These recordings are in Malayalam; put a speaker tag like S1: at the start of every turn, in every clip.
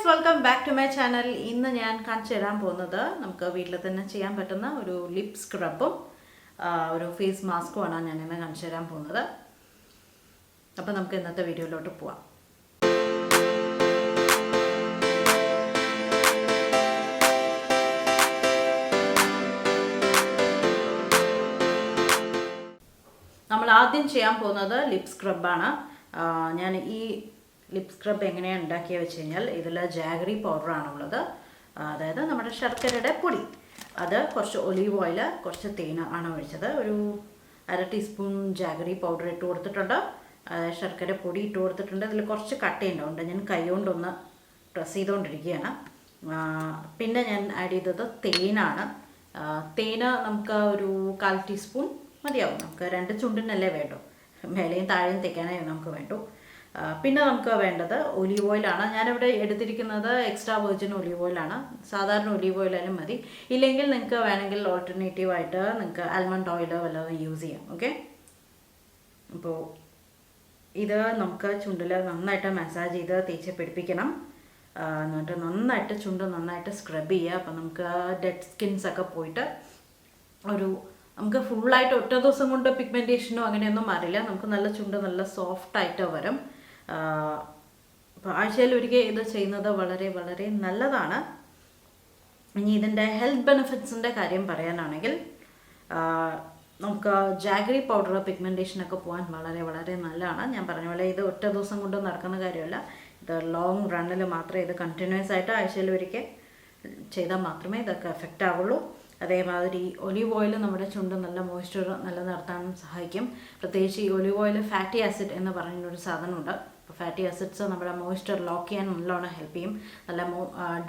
S1: Welcome back to my channel. ഇന്ന് ഞാൻ കാണിച്ചു തരാൻ പോകുന്നത് നമുക്ക് വീട്ടിൽ തന്നെ ചെയ്യാൻ പറ്റുന്ന ഒരു ലിപ് സ്ക്രബും ഒരു ഫേസ് മാസ്കുമാണ് ഞാൻ ഇന്ന് കാണിച്ചു തരാൻ പോകുന്നത്. അപ്പോൾ നമുക്ക് ഇന്നത്തെ വീഡിയോയിലോട്ട് പോവാം. നമ്മൾ ആദ്യം ചെയ്യാൻ പോകുന്നത് ലിപ് സ്ക്രബാണ്. ഞാൻ ഈ ലിപ് സ്ക്രബ് എങ്ങനെയാണ് ഉണ്ടാക്കിയത് വെച്ച് കഴിഞ്ഞാൽ ഇതിൽ ജാഗറി പൗഡറാണുള്ളത്, അതായത് നമ്മുടെ ശർക്കരയുടെ പൊടി. അത് കുറച്ച് ഒലീവ് ഓയിൽ, കുറച്ച് തേൻ ആണ് ഒഴിച്ചത്. ഒരു 1/2 ടീസ്പൂൺ ജാഗറി പൗഡർ ഇട്ട് കൊടുത്തിട്ടുണ്ട്, ശർക്കര പൊടി ഇട്ട് കൊടുത്തിട്ടുണ്ട്. ഇതിൽ കുറച്ച് കട്ടയുണ്ടാവുണ്ട്, ഞാൻ കൈ കൊണ്ടൊന്ന് പ്രസ് ചെയ്തുകൊണ്ടിരിക്കുകയാണ്. പിന്നെ ഞാൻ ആഡ് ചെയ്തത് തേനാണ്. തേന് നമുക്ക് ഒരു 1/4 ടീസ്പൂൺ മതിയാവും. നമുക്ക് 2 ചുണ്ടിനല്ലേ വേണ്ടു, മേലെയും താഴെയും തേക്കാനായി നമുക്ക് വേണ്ടു. പിന്നെ നമുക്ക് വേണ്ടത് ഒലീവ് ഓയിലാണ്. ഞാനിവിടെ എടുത്തിരിക്കുന്നത് എക്സ്ട്രാ വെർജിൻ ഒലീവ് ഓയിലാണ്. സാധാരണ ഒലീവ് ഓയിലായാലും മതി, ഇല്ലെങ്കിൽ നിങ്ങൾക്ക് വേണമെങ്കിൽ ഓൾട്ടർനേറ്റീവായിട്ട് നിങ്ങൾക്ക് ആൽമണ്ട് ഓയിൽ വല്ലതും യൂസ് ചെയ്യാം. ഓക്കെ, അപ്പോൾ ഇത് നമുക്ക് ചുണ്ടിൽ നന്നായിട്ട് മസാജ് ചെയ്ത് തേച്ച് പിടിപ്പിക്കണം. എന്നിട്ട് നന്നായിട്ട് ചുണ്ട് നന്നായിട്ട് സ്ക്രബ് ചെയ്യുക. അപ്പം നമുക്ക് ഡെഡ് സ്കിൻസൊക്കെ പോയിട്ട് നമുക്ക് ഫുള്ളായിട്ട് ഒറ്റ ദിവസം കൊണ്ട് പിഗ്മെൻറ്റേഷനോ അങ്ങനെയൊന്നും മാറില്ല. നമുക്ക് നല്ല ചുണ്ട് നല്ല സോഫ്റ്റായിട്ട് വരും. അപ്പോൾ ആഴ്ചയിൽ ഒരിക്കൽ ഇത് ചെയ്യുന്നത് വളരെ വളരെ നല്ലതാണ്. ഇനി ഇതിൻ്റെ ഹെൽത്ത് ബെനിഫിറ്റ്സിൻ്റെ കാര്യം പറയാനാണെങ്കിൽ നമുക്ക് ജാഗറി പൗഡർ പിഗ്മെൻറ്റേഷനൊക്കെ പോകാൻ വളരെ വളരെ നല്ലതാണ്. ഞാൻ പറഞ്ഞ പോലെ ഇത് ഒറ്റ ദിവസം കൊണ്ട് നടക്കുന്ന കാര്യമല്ല. ഇത് ലോങ് റണ്ണിൽ മാത്രമേ ഇത് കണ്ടിന്യൂസ് ആയിട്ട് ആഴ്ചയിൽ ഒരിക്കൽ ചെയ്താൽ മാത്രമേ ഇതൊക്കെ എഫക്റ്റ് ആവുള്ളൂ. അതേമാതിരി ഒലീവ് ഓയിൽ നമ്മുടെ ചുണ്ട് നല്ല മോയ്സ്ചർ നിലനിർത്താൻ സഹായിക്കും. പ്രത്യേകിച്ച് ഈ ഒലീവ് ഓയിൽ ഫാറ്റി ആസിഡ് എന്ന് പറയുന്നൊരു സാധനമുണ്ട്. അപ്പോൾ ഫാറ്റി ആസിഡ്സ് നമ്മുടെ മോയ്സ്ചർ ലോക്ക് ചെയ്യാൻ നല്ലോണം ഹെൽപ്പ് ചെയ്യും. നല്ല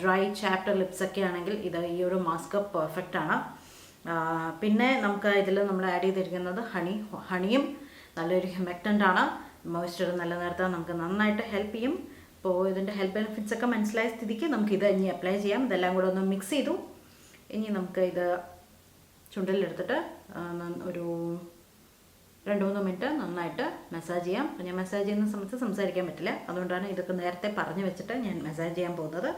S1: ഡ്രൈ ചാപ്ഡ് ലിപ്സൊക്കെ ആണെങ്കിൽ ഈ ഒരു മാസ്ക് പെർഫെക്റ്റ് ആണ്. പിന്നെ നമുക്ക് ഇതിൽ നമ്മൾ ആഡ് ചെയ്തിരിക്കുന്നത് ഹണിയും നല്ലൊരു ഹ്യൂമക്റ്റൻ്റ് ആണ്. മോയ്സ്ചർ നിലനിർത്താൻ നമുക്ക് നന്നായിട്ട് ഹെൽപ്പ് ചെയ്യും. അപ്പോൾ ഇതിൻ്റെ ഹെൽത്ത് ബെനിഫിറ്റ്സ് ഒക്കെ മനസ്സിലായ സ്ഥിതിക്ക് നമുക്കിത് ഇനി അപ്ലൈ ചെയ്യാം. ഇതെല്ലാം കൂടെ ഒന്ന് മിക്സ് ചെയ്തു. ഇനി നമുക്ക് ഇത് ചുണ്ടിലെടുത്തിട്ട് ഒരു 2-3 മിനിറ്റ് നന്നായിട്ട് മസാജ് ചെയ്യാം. അപ്പോൾ ഞാൻ മസാജ് ചെയ്യുന്ന സമയത്ത് സംസാരിക്കാൻ പറ്റില്ല, അതുകൊണ്ടാണ് ഇതൊക്കെ നേരത്തെ പറഞ്ഞു വെച്ചിട്ട് ഞാൻ മസാജ് ചെയ്യാൻ പോകുന്നത്.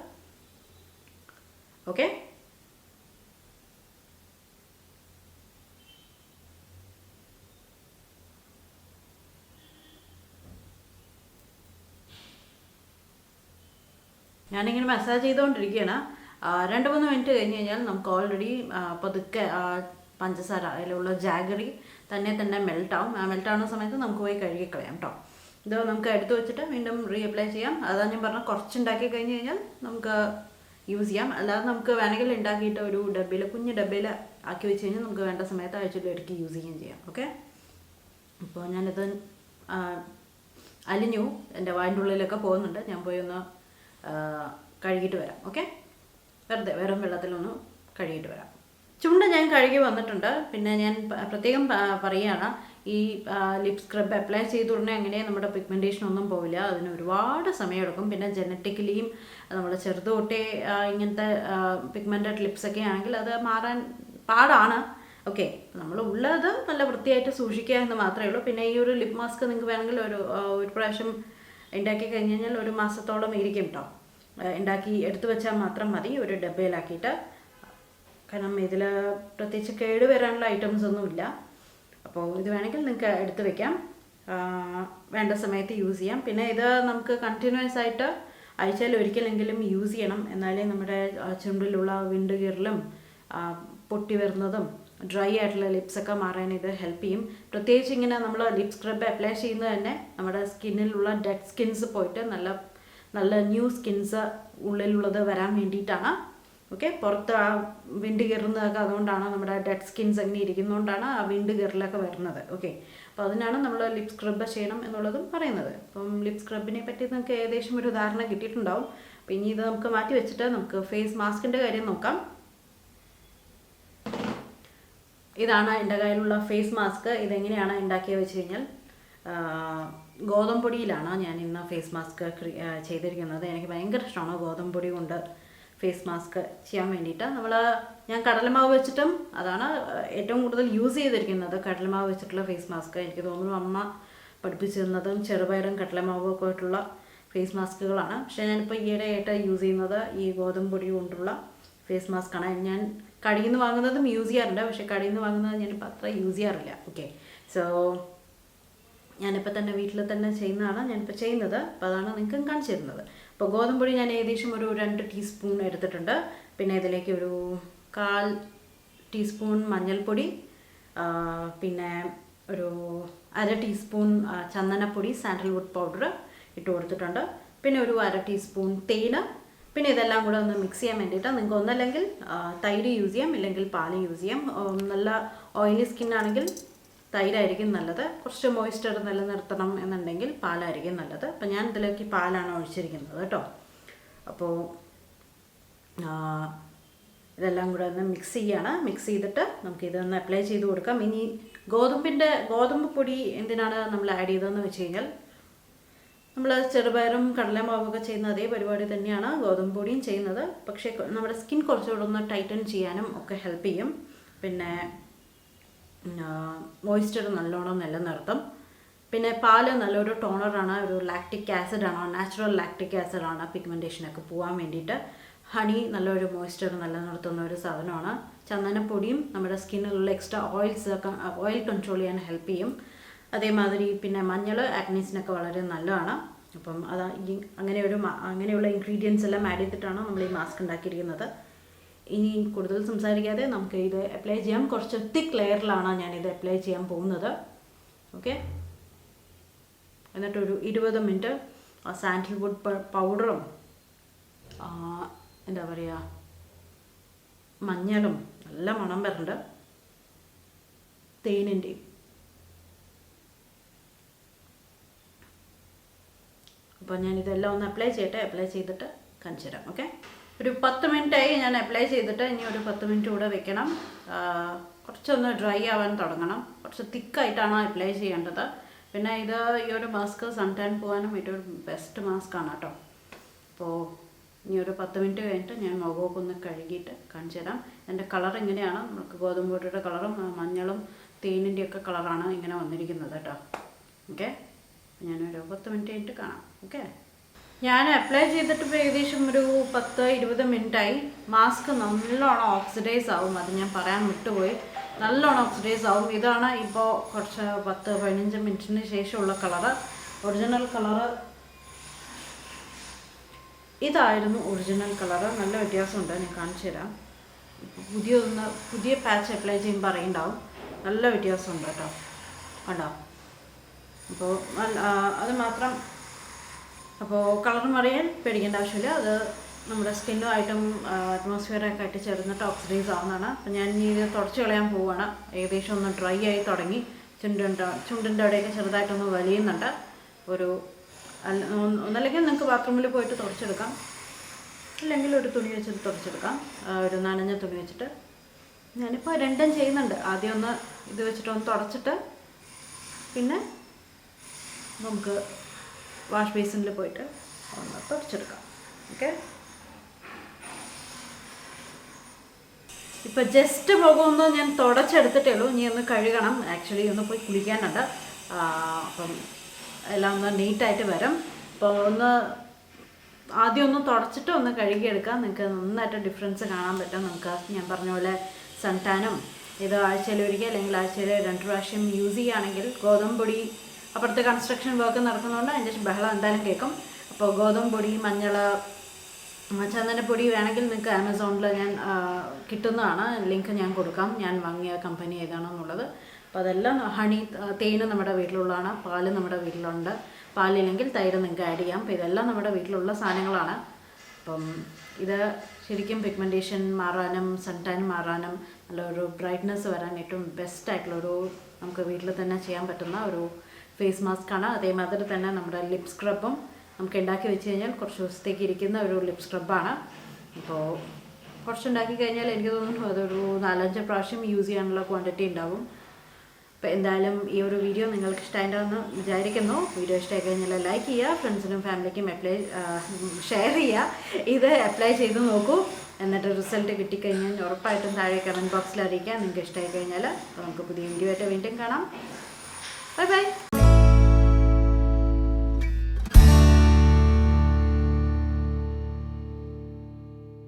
S1: ഓക്കെ, ഞാനിങ്ങനെ മസാജ് ചെയ്തുകൊണ്ടിരിക്കുകയാണ്. 2-3 മിനിറ്റ് കഴിഞ്ഞ് കഴിഞ്ഞാൽ നമുക്ക് ഓൾറെഡി പതുക്കെ പഞ്ചസാര അതിലുള്ള ജാഗറി തന്നെ മെൽട്ടാവും. മെൽട്ടാവുന്ന സമയത്ത് നമുക്ക് പോയി കഴുകിക്കളയാം കേട്ടോ. ഇത് നമുക്ക് എടുത്തു വെച്ചിട്ട് വീണ്ടും റീഅപ്ലൈ ചെയ്യാം. അതാണ് ഞാൻ പറഞ്ഞാൽ കുറച്ചുണ്ടാക്കി കഴിഞ്ഞ് കഴിഞ്ഞാൽ നമുക്ക് യൂസ് ചെയ്യാം. അല്ലാതെ നമുക്ക് വേണമെങ്കിൽ ഉണ്ടാക്കിയിട്ട് ഒരു ഡബ്ബയിൽ, കുഞ്ഞ് ഡബ്ബയിൽ ആക്കി വെച്ച് കഴിഞ്ഞാൽ നമുക്ക് വേണ്ട സമയത്ത് ആഴ്ചയിൽ ഇടയ്ക്ക് യൂസ് ചെയ്യുകയും ചെയ്യാം. ഓക്കെ, അപ്പോൾ ഞാനിത് അലിഞ്ഞു, എൻ്റെ വായിൻ്റെ ഉള്ളിലൊക്കെ പോകുന്നുണ്ട്. ഞാൻ പോയി ഒന്ന് കഴുകിയിട്ട് വരാം. ഓക്കെ, വെറുതെ വെറും വെള്ളത്തിലൊന്ന് കഴുകിയിട്ട് വരാം. ചുണ്ട് ഞാൻ കഴുകി വന്നിട്ടുണ്ട്. പിന്നെ ഞാൻ പ്രത്യേകം പറയുകയാണ്, ഈ ലിപ് സ്ക്രബ് അപ്ലൈ ചെയ്ത ഉടനെ അങ്ങനെ നമ്മുടെ പിഗ്മെൻറ്റേഷൻ ഒന്നും പോവില്ല. അതിന് ഒരുപാട് സമയമെടുക്കും. പിന്നെ ജനറ്റിക്കലിയും നമ്മൾ ചെറുത് തൊട്ടേ ഇങ്ങനത്തെ പിഗ്മെൻറ്റഡ് ലിപ്സൊക്കെ ആണെങ്കിൽ അത് മാറാൻ പാടാണ്. ഓക്കെ, നമ്മൾ ഉള്ളത് നല്ല വൃത്തിയായിട്ട് സൂക്ഷിക്കുക എന്ന് മാത്രമേ ഉള്ളൂ. പിന്നെ ഈ ഒരു ലിപ് മാസ്ക് നിങ്ങൾക്ക് വേണമെങ്കിൽ ഒരു പ്രാവശ്യം ഉണ്ടാക്കി കഴിഞ്ഞ് കഴിഞ്ഞാൽ 1 മാസത്തോളം ഇരിക്കും കേട്ടോ. ഉണ്ടാക്കി എടുത്തു വെച്ചാൽ മാത്രം മതി, ഒരു ഡബ്ബയിലാക്കിയിട്ട്. കാരണം ഇതിൽ പ്രത്യേകിച്ച് കേട് വരാനുള്ള ഐറ്റംസ് ഒന്നുമില്ല. അപ്പോൾ ഇത് വേണമെങ്കിൽ നിങ്ങൾക്ക് എടുത്ത് വെക്കാം, വേണ്ട സമയത്ത് യൂസ് ചെയ്യാം. പിന്നെ ഇത് നമുക്ക് കണ്ടിന്യൂസ് ആയിട്ട് ആഴ്ചയിൽ ഒരിക്കലെങ്കിലും യൂസ് ചെയ്യണം. എന്നാലേ നമ്മുടെ ചുണ്ടിലുള്ള വിണ്ട് കീറലും പൊട്ടി വരുന്നതും ഡ്രൈ ആയിട്ടുള്ള ലിപ്സൊക്കെ മാറാൻ ഇത് ഹെൽപ്പ് ചെയ്യും. പ്രത്യേകിച്ച് ഇങ്ങനെ നമ്മൾ ലിപ് സ്ക്രബ് അപ്ലൈ ചെയ്യുന്നത് തന്നെ നമ്മുടെ സ്കിന്നിലുള്ള ഡെഡ് സ്കിൻസ് പോയിട്ട് നല്ല ന്യൂ സ്കിൻസ് ഉള്ളിലുള്ളത് വരാൻ വേണ്ടിയിട്ടാണ്. ഓക്കെ, പുറത്ത് ആ വിണ്ട് കീറുന്നതൊക്കെ അതുകൊണ്ടാണ്, നമ്മുടെ ഡെഡ് സ്കിൻസ് അങ്ങനെ ഇരിക്കുന്നതുകൊണ്ടാണ് ആ വിണ്ട് കീറലൊക്കെ വരുന്നത്. ഓക്കെ, അപ്പോൾ അതിനാണ് നമ്മൾ ലിപ് സ്ക്രബ് ചെയ്യണം എന്നുള്ളതും പറയുന്നത്. അപ്പം ലിപ് സ്ക്രബിനെ പറ്റി നമുക്ക് ഏകദേശം ഒരു ധാരണ കിട്ടിയിട്ടുണ്ടാവും. അപ്പോൾ ഇനി ഇത് നമുക്ക് മാറ്റി വെച്ചിട്ട് നമുക്ക് ഫേസ് മാസ്കിൻ്റെ കാര്യം നോക്കാം. ഇതാണ് എൻ്റെ കയ്യിലുള്ള ഫേസ് മാസ്ക്. ഇതെങ്ങനെയാണ് ഉണ്ടാക്കിയത് വെച്ച് കഴിഞ്ഞാൽ ഗോതമ്പൊടിയിലാണ് ഞാൻ ഇന്ന് ഫേസ് മാസ്ക് ചെയ്തിരിക്കുന്നത്. എനിക്ക് ഭയങ്കര ഇഷ്ടമാണ് ഗോതമ്പൊടി കൊണ്ട് ഫേസ് മാസ്ക് ചെയ്യാൻ വേണ്ടിയിട്ട്. ഞാൻ കടലമാവ് വെച്ചിട്ടും അതാണ് ഏറ്റവും കൂടുതൽ യൂസ് ചെയ്തിരിക്കുന്നത്, കടലമാവ് വെച്ചിട്ടുള്ള ഫേസ് മാസ്ക്. എനിക്ക് തോന്നുന്നു അമ്മ പഠിപ്പിച്ചു തന്നതും ചെറുപയറും കടലമാവും ഒക്കെ ആയിട്ടുള്ള ഫേസ് മാസ്കുകളാണ്. പക്ഷേ ഞാനിപ്പോൾ ഈയിടെയായിട്ട് യൂസ് ചെയ്യുന്നത് ഈ ഗോതമ്പ് പൊടി കൊണ്ടുള്ള ഫേസ് മാസ്കാണ്. ഞാൻ കടയിൽ നിന്ന് വാങ്ങുന്നതും യൂസ് ചെയ്യാറുണ്ട്, പക്ഷേ കടയിൽ നിന്ന് വാങ്ങുന്നത് ഞാനിപ്പോൾ അത്ര യൂസ് ചെയ്യാറില്ല. ഓക്കെ, സോ ഞാനിപ്പോൾ തന്നെ വീട്ടിൽ തന്നെ ചെയ്യുന്നതാണ് ഞാനിപ്പോൾ ചെയ്യുന്നത്. അപ്പോൾ അതാണ് നിങ്ങൾക്ക് കാണിച്ചു തരുന്നത്. അപ്പോൾ ഗോതമ്പ് പൊടി ഞാൻ ഏകദേശം ഒരു 2 ടീസ്പൂൺ എടുത്തിട്ടുണ്ട്. പിന്നെ ഇതിലേക്ക് ഒരു 1/4 ടീസ്പൂൺ മഞ്ഞൾപ്പൊടി, പിന്നെ ഒരു 1/2 ടീസ്പൂൺ ചന്ദനപ്പൊടി സാൻഡൽവുഡ് പൗഡർ ഇട്ട് കൊടുത്തിട്ടുണ്ട്. പിന്നെ ഒരു 1/2 ടീസ്പൂൺ തേയില. പിന്നെ ഇതെല്ലാം കൂടെ ഒന്ന് മിക്സ് ചെയ്യാൻ വേണ്ടിയിട്ട് നിങ്ങൾക്ക് ഒന്നല്ലെങ്കിൽ തൈര് യൂസ് ചെയ്യാം, ഇല്ലെങ്കിൽ പാൽ യൂസ് ചെയ്യാം. നല്ല ഓയിലി സ്കിന്നാണെങ്കിൽ തൈരായിരിക്കും നല്ലത്. കുറച്ച് മോയ്സ്ചർ നിലനിർത്തണം എന്നുണ്ടെങ്കിൽ പാലായിരിക്കും നല്ലത്. അപ്പം ഞാൻ ഇതിലേക്ക് പാലാണ് ഒഴിച്ചിരിക്കുന്നത് കേട്ടോ. അപ്പോൾ ഇതെല്ലാം കൂടെ ഒന്ന് മിക്സ് ചെയ്യാണ്. മിക്സ് ചെയ്തിട്ട് നമുക്കിതൊന്ന് അപ്ലൈ ചെയ്ത് കൊടുക്കാം. ഇനി ഗോതമ്പ് പൊടി എന്തിനാണ് നമ്മൾ ആഡ് ചെയ്തതെന്ന് വെച്ച് കഴിഞ്ഞാൽ, നമ്മൾ ചെറുപയറും കടലമാവൊക്കെ ചെയ്യുന്ന അതേ പരിപാടി തന്നെയാണ് ഗോതമ്പ് പൊടിയും ചെയ്യുന്നത്. പക്ഷേ നമ്മുടെ സ്കിൻ കുറച്ചുകൂടെ ഒന്ന് ടൈറ്റൻ ചെയ്യാനും ഒക്കെ ഹെൽപ്പ് ചെയ്യും. പിന്നെ മോയ്സ്ചർ നല്ലോണം നിലനിർത്തും. പിന്നെ പാല് നല്ലൊരു ടോണറാണ്, ഒരു ലാക്റ്റിക് ആസിഡാണ്, നാച്ചുറൽ ലാക്റ്റിക് ആസിഡാണ് പിഗ്മെൻറ്റേഷനൊക്കെ പോകാൻ വേണ്ടിയിട്ട്. ഹണി നല്ലൊരു മോയ്സ്ചർ നിലനിർത്തുന്ന ഒരു സാധനമാണ്. ചന്ദനപ്പൊടിയും നമ്മുടെ സ്കിന്നിലുള്ള എക്സ്ട്രാ ഓയിൽ കൺട്രോൾ ചെയ്യാൻ ഹെൽപ്പ് ചെയ്യും. അതേമാതിരി പിന്നെ മഞ്ഞൾ ആക്നീസിനൊക്കെ വളരെ നല്ലതാണ്. അപ്പം അങ്ങനെയുള്ള ഇൻഗ്രീഡിയൻസ് എല്ലാം ആഡ് ചെയ്തിട്ടാണ് നമ്മൾ ഈ മാസ്ക് ഉണ്ടാക്കിയിരിക്കുന്നത്. ഇനി കൂടുതൽ സംസാരിക്കാതെ നമുക്ക് ഇത് അപ്ലൈ ചെയ്യാം. കുറച്ച് തിക്ക് ലെയറിലാണ് ഞാനിത് അപ്ലൈ ചെയ്യാൻ പോകുന്നത്. ഓക്കെ, എന്നിട്ടൊരു 20 മിനിറ്റ് സാൻഡൽവുഡ് പൗഡറും എന്താ പറയുക മഞ്ഞളും നല്ല മണം വരുന്നുണ്ട്, തേനിൻ്റെയും. അപ്പോൾ ഞാനിതെല്ലാം ഒന്ന് അപ്ലൈ ചെയ്യട്ടെ. അപ്ലൈ ചെയ്തിട്ട് കാണിച്ചു തരാം. ഓക്കെ, ഒരു 10 മിനിറ്റായി ഞാൻ അപ്ലൈ ചെയ്തിട്ട്. ഇനി ഒരു 10 മിനിറ്റ് കൂടെ വെക്കണം. കുറച്ചൊന്ന് ഡ്രൈ ആവാൻ തുടങ്ങണം. കുറച്ച് തിക്കായിട്ടാണ് അപ്ലൈ ചെയ്യേണ്ടത്. പിന്നെ ഈ ഒരു മാസ്ക് സൺ ടാൻ പോകാനും ഏറ്റവും ബെസ്റ്റ് മാസ്കാണ് കേട്ടോ. അപ്പോൾ ഇനി ഒരു 10 മിനിറ്റ് കഴിഞ്ഞിട്ട് ഞാൻ മുഖമൊക്കെ ഒന്ന് കഴുകിയിട്ട് കാണിച്ചു തരാം. എൻ്റെ കളർ ഇങ്ങനെയാണ്. നമുക്ക് ഗോതമ്പ് പൊടിയുടെ കളറും മഞ്ഞളും തേനിൻ്റെയൊക്കെ കളറാണ് ഇങ്ങനെ വന്നിരിക്കുന്നത് കേട്ടോ. ഓക്കെ, ഞാനൊരു 10 മിനിറ്റ് കഴിഞ്ഞിട്ട് കാണാം. ഓക്കെ, ഞാൻ അപ്ലൈ ചെയ്തിട്ട് ഇപ്പോൾ ഏകദേശം ഒരു 10-20 മിനിറ്റായി. മാസ്ക് നല്ലോണം ഓക്സിഡൈസ് ആവും, അത് ഞാൻ പറയാൻ വിട്ടുപോയി. നല്ലോണം ഓക്സിഡൈസ് ആവും. ഇതാണ് ഇപ്പോൾ കുറച്ച് 10-15 മിനിറ്റിന് ശേഷമുള്ള കളറ്. ഒറിജിനൽ കളറ് ഇതായിരുന്നു. ഒറിജിനൽ കളറ് നല്ല വ്യത്യാസമുണ്ട്. ഞാൻ കാണിച്ചു തരാം. പുതിയ പാച്ച് അപ്ലൈ ചെയ്യുമ്പോൾ അറിയുണ്ടാവും, നല്ല വ്യത്യാസമുണ്ട് കേട്ടോ. കണ്ടോ? അപ്പോൾ അത് മാത്രം. അപ്പോൾ കളർ മറിയാൻ പേടിക്കേണ്ട ആവശ്യമില്ല. അത് നമ്മുടെ സ്കിന്നുമായിട്ടും അറ്റ്മോസ്ഫിയറൊക്കെ ആയിട്ട് ചേർന്നിട്ട് ഓക്സിഡൈസ് ആവുന്നതാണ്. അപ്പം ഞാൻ ഇനി ഇത് തുടച്ച് കളയാൻ പോവുകയാണ്. ഏകദേശം ഒന്ന് ഡ്രൈ ആയി തുടങ്ങി. ചുണ്ടിൻ്റെ അവിടെയൊക്കെ ചെറുതായിട്ടൊന്ന് വലിയുന്നുണ്ട്. ഒന്നല്ലെങ്കിൽ നിങ്ങൾക്ക് ബാത്റൂമിൽ പോയിട്ട് തുടച്ചെടുക്കാം, അല്ലെങ്കിൽ ഒരു തുണി വെച്ചിട്ട് തുടച്ചെടുക്കാം. ഒരു നനഞ്ഞ തുണി വെച്ചിട്ട്. ഞാനിപ്പോൾ രണ്ടും ചെയ്യുന്നുണ്ട്. ആദ്യം ഒന്ന് ഇത് വെച്ചിട്ടൊന്ന് തുടച്ചിട്ട് പിന്നെ നമുക്ക് വാഷ് ബേസിനിൽ പോയിട്ട് ഒന്ന് തുടച്ചെടുക്കാം. ഓക്കെ, ഇപ്പോൾ ജസ്റ്റ് മുഖമൊന്ന് ഞാൻ തുടച്ചെടുത്തിട്ടേ ഉള്ളൂ. ഇനി ഒന്ന് കഴുകണം. ആക്ച്വലി ഒന്ന് പോയി കുളിക്കാനുണ്ട്. അപ്പം എല്ലാം ഒന്ന് നീറ്റായിട്ട് വരും. അപ്പോൾ ആദ്യം ഒന്ന് തുടച്ചിട്ട് ഒന്ന് കഴുകിയെടുക്കാം. നിങ്ങൾക്ക് നന്നായിട്ട് ഡിഫറൻസ് കാണാൻ പറ്റും. നമുക്ക് ഞാൻ പറഞ്ഞ പോലെ സൺ ടാനും ഇത് ആഴ്ചയിൽ ഒരിക്കൽ അല്ലെങ്കിൽ ആഴ്ചയിൽ 2 പ്രാവശ്യം യൂസ് ചെയ്യുകയാണെങ്കിൽ, ഗോതമ്പ് പൊടി അപ്പുറത്ത് കൺസ്ട്രക്ഷൻ വർക്ക് നടക്കുന്നതുകൊണ്ട് അതിൻ്റെ ബഹളം എന്തായാലും കേൾക്കും. അപ്പോൾ ഗോതമ്പ് പൊടി, മഞ്ഞൾ, ചന്ദനപ്പൊടി വേണമെങ്കിൽ നിങ്ങൾക്ക് ആമസോണിൽ ഞാൻ കിട്ടുന്നതാണ്. ലിങ്ക് ഞാൻ കൊടുക്കാം, ഞാൻ വാങ്ങിയ കമ്പനി ഏതാണെന്നുള്ളത്. അപ്പോൾ അതെല്ലാം തേന് നമ്മുടെ വീട്ടിലുള്ളതാണ്. പാല് നമ്മുടെ വീട്ടിലുണ്ട്. പാലില്ലെങ്കിൽ തൈര് നിങ്ങൾക്ക് ആഡ് ചെയ്യാം. അപ്പോൾ ഇതെല്ലാം നമ്മുടെ വീട്ടിലുള്ള സാധനങ്ങളാണ്. അപ്പം ഇത് ശരിക്കും പിഗ്മെൻറ്റേഷൻ മാറാനും സൺ ടാൻ മാറാനും നല്ലൊരു ബ്രൈറ്റ്നസ് വരാൻ ഏറ്റവും ബെസ്റ്റായിട്ടുള്ളൊരു നമുക്ക് വീട്ടിൽ തന്നെ ചെയ്യാൻ പറ്റുന്ന ഒരു ഫേസ് മാസ്കാണ്. അതേമാതിരി തന്നെ നമ്മുടെ ലിപ് സ്ക്രബും നമുക്ക് ഉണ്ടാക്കി വെച്ച് കഴിഞ്ഞാൽ കുറച്ച് ദിവസത്തേക്ക് ഇരിക്കുന്ന ഒരു ലിപ് സ്ക്രബാണ്. അപ്പോൾ കുറച്ചുണ്ടാക്കി കഴിഞ്ഞാൽ എനിക്ക് തോന്നുന്നു അതൊരു 4-5 പ്രാവശ്യം യൂസ് ചെയ്യാനുള്ള ക്വാണ്ടിറ്റി ഉണ്ടാവും. അപ്പോൾ എന്തായാലും ഈ ഒരു വീഡിയോ നിങ്ങൾക്ക് ഇഷ്ടമായിട്ടുണ്ടെന്ന് വിചാരിക്കുന്നു. വീഡിയോ ഇഷ്ടമായി കഴിഞ്ഞാൽ ലൈക്ക് ചെയ്യുക, ഫ്രണ്ട്സിനും ഫാമിലിക്കും ഷെയർ ചെയ്യുക. ഇത് അപ്ലൈ ചെയ്ത് നോക്കൂ. എന്നിട്ട് റിസൾട്ട് കിട്ടിക്കഴിഞ്ഞാൽ ഉറപ്പായിട്ടും താഴെ കമൻറ്റ് ബോക്സിൽ അറിയിക്കുക നിങ്ങൾക്ക് ഇഷ്ടമായി കഴിഞ്ഞാൽ. അപ്പോൾ നമുക്ക് പുതിയ വീഡിയോ ആയിട്ട് വീണ്ടും കാണാം. Bye bye.